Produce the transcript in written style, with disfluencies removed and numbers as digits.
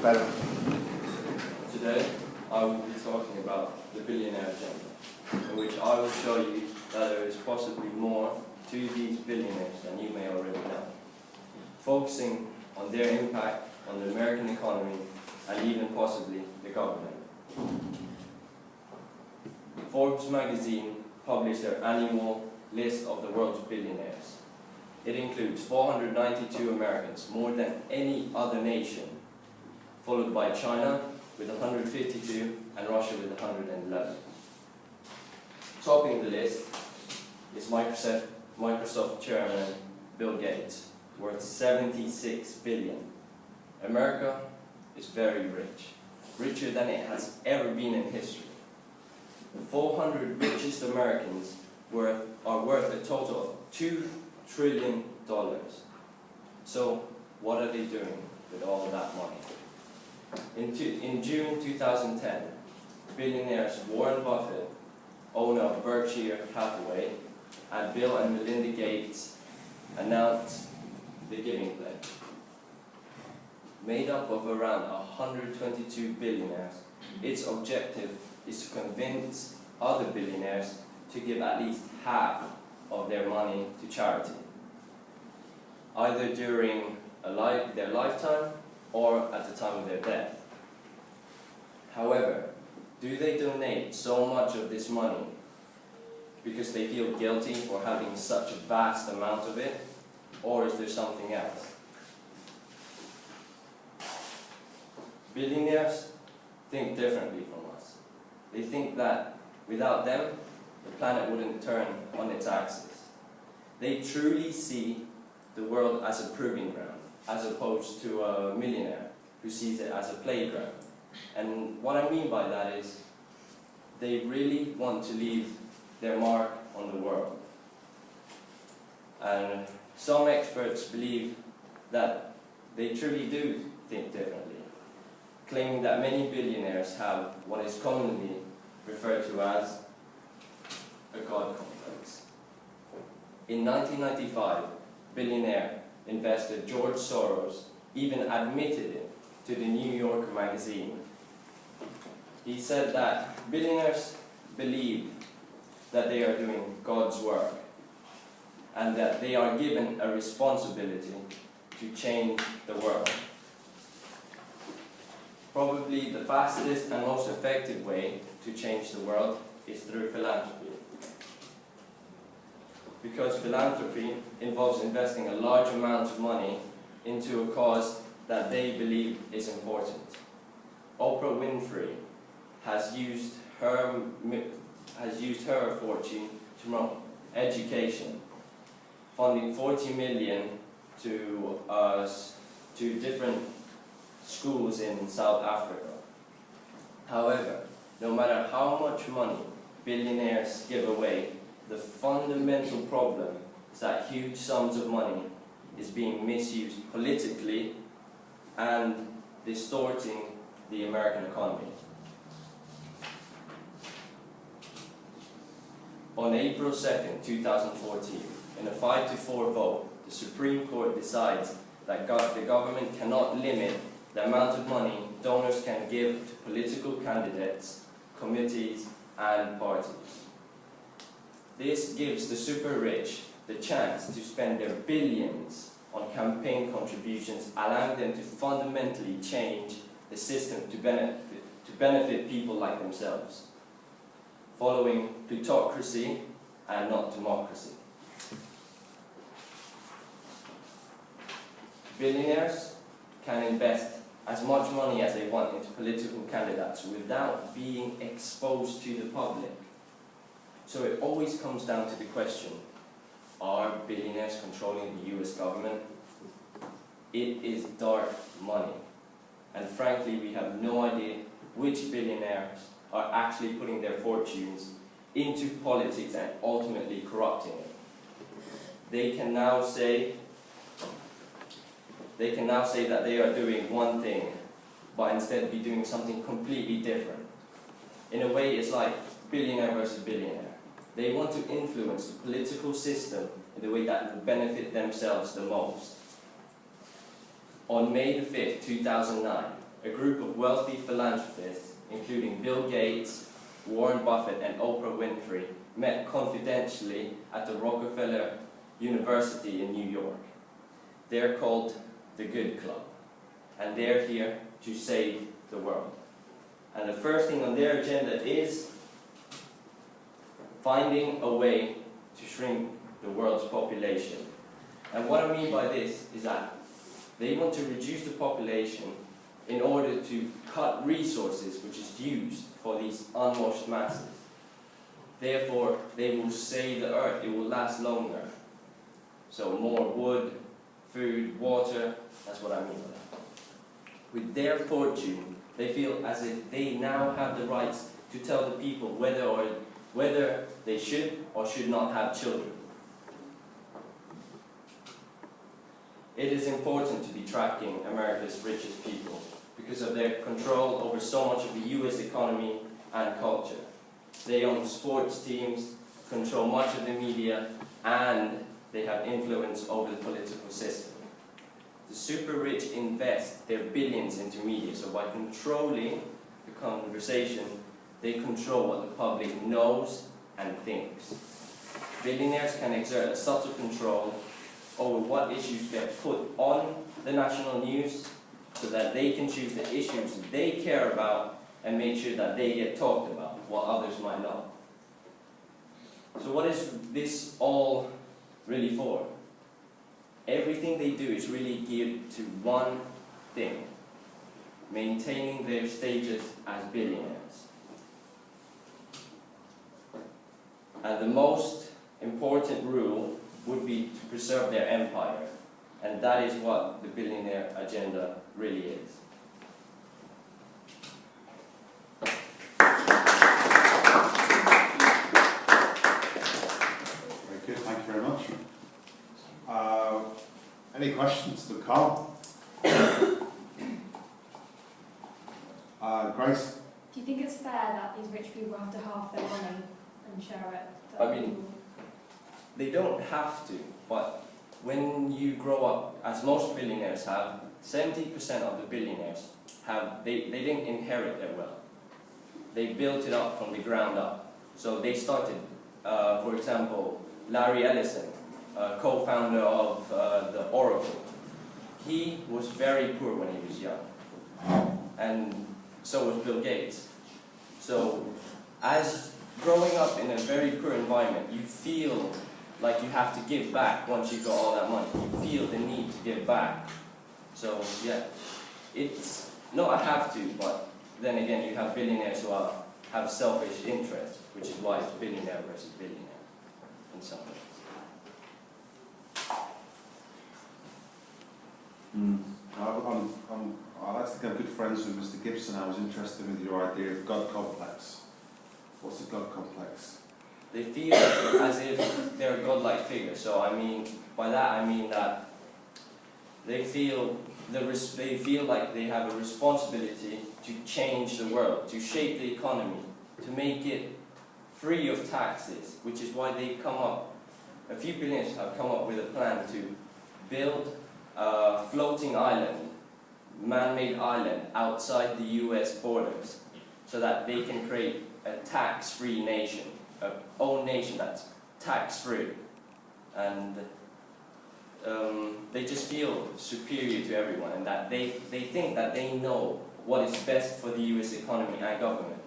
Better. Today, I will be talking about the billionaire agenda, in which I will show you that there is possibly more to these billionaires than you may already know, focusing on their impact on the American economy and even possibly the government. Forbes magazine published their annual list of the world's billionaires. It includes 492 Americans, more than any other nation, followed by China with 152 and Russia with 111. Topping the list is Microsoft chairman Bill Gates, worth 76 billion. America is very rich, richer than it has ever been in history. The 400 richest Americans are worth a total of $2 trillion. So what are they doing with all of that money? In June 2010, billionaires Warren Buffett, owner of Berkshire Hathaway, and Bill and Melinda Gates announced the Giving Pledge. Made up of around 122 billionaires, its objective is to convince other billionaires to give at least half of their money to charity, either during their lifetime or at the time of their death. However, do they donate so much of this money because they feel guilty for having such a vast amount of it, or is there something else? Billionaires think differently from us. They think that without them, the planet wouldn't turn on its axis. They truly see the world as a proving ground, as opposed to a millionaire who sees it as a playground. And what I mean by that is, they really want to leave their mark on the world. And some experts believe that they truly do think differently, claiming that many billionaires have what is commonly referred to as a God complex. In 1995, billionaire investor George Soros even admitted it to the New Yorker magazine. He said that billionaires believe that they are doing God's work and that they are given a responsibility to change the world. Probably the fastest and most effective way to change the world is through philanthropy. Because philanthropy involves investing a large amount of money into a cause that they believe is important. Oprah Winfrey has used her fortune to promote education, funding 40 million to different schools in South Africa. However, no matter how much money billionaires give away, the fundamental problem is that huge sums of money is being misused politically and distorting the American economy. On April 2nd, 2014, in a 5-4 vote, the Supreme Court decides that the government cannot limit the amount of money donors can give to political candidates, committees, and parties. This gives the super rich the chance to spend their billions on campaign contributions, allowing them to fundamentally change the system to benefit people like themselves, following plutocracy and not democracy. Billionaires can invest as much money as they want into political candidates without being exposed to the public. So it always comes down to the question, are billionaires controlling the US government? It is dark money. And frankly, we have no idea which billionaires are actually putting their fortunes into politics and ultimately corrupting it. They can now say that they are doing one thing, but instead be doing something completely different. In a way, it's like billionaire versus billionaire. They want to influence the political system in the way that will benefit themselves the most. On May 5th, 2009, a group of wealthy philanthropists, including Bill Gates, Warren Buffett and Oprah Winfrey, met confidentially at the Rockefeller University in New York. They're called the Good Club, and they're here to save the world. And the first thing on their agenda is finding a way to shrink the world's population. And what I mean by this is that they want to reduce the population in order to cut resources which is used for these unwashed masses. Therefore, they will save the earth, it will last longer. So more wood, food, water, that's what I mean by that. With their fortune, they feel as if they now have the rights to tell the people whether they should or should not have children. It is important to be tracking America's richest people because of their control over so much of the US economy and culture. They own sports teams, control much of the media, and they have influence over the political system. The super rich invest their billions into media, so by controlling the conversation, they control what the public knows and thinks. Billionaires can exert a subtle control over what issues get put on the national news so that they can choose the issues they care about and make sure that they get talked about while others might not. So what is this all really for? Everything they do is really geared to one thing: maintaining their status as billionaires. And the most important rule would be to preserve their empire. And that is what the billionaire agenda really is. Very good, thank you very much. Any questions to Carl? Grace? Do you think it's fair that these rich people have to halve their money and share it? I mean, they don't have to, but when you grow up, as most billionaires have, 70% of the billionaires they didn't inherit their wealth. They built it up from the ground up. So they started, for example, Larry Ellison, co-founder of the Oracle. He was very poor when he was young, and so was Bill Gates. So as growing up in a very poor environment, you feel like you have to give back once you got all that money. You feel the need to give back. So yeah, it's not a have to, but then again you have billionaires who have selfish interests, which is why it's billionaire versus billionaire in some ways. I like to think I'm good friends with Mr. Gibson. I was interested with your idea of God complex. What's the God complex? They feel as if they're a godlike figure. So I mean, by that I mean that they feel like they have a responsibility to change the world, to shape the economy, to make it free of taxes, which is why they a few billionaires have come up with a plan to build a floating island, man-made island outside the US borders, so that they can create a tax-free nation, a own nation that's tax-free. And they just feel superior to everyone, and that they think that they know what is best for the US economy and government.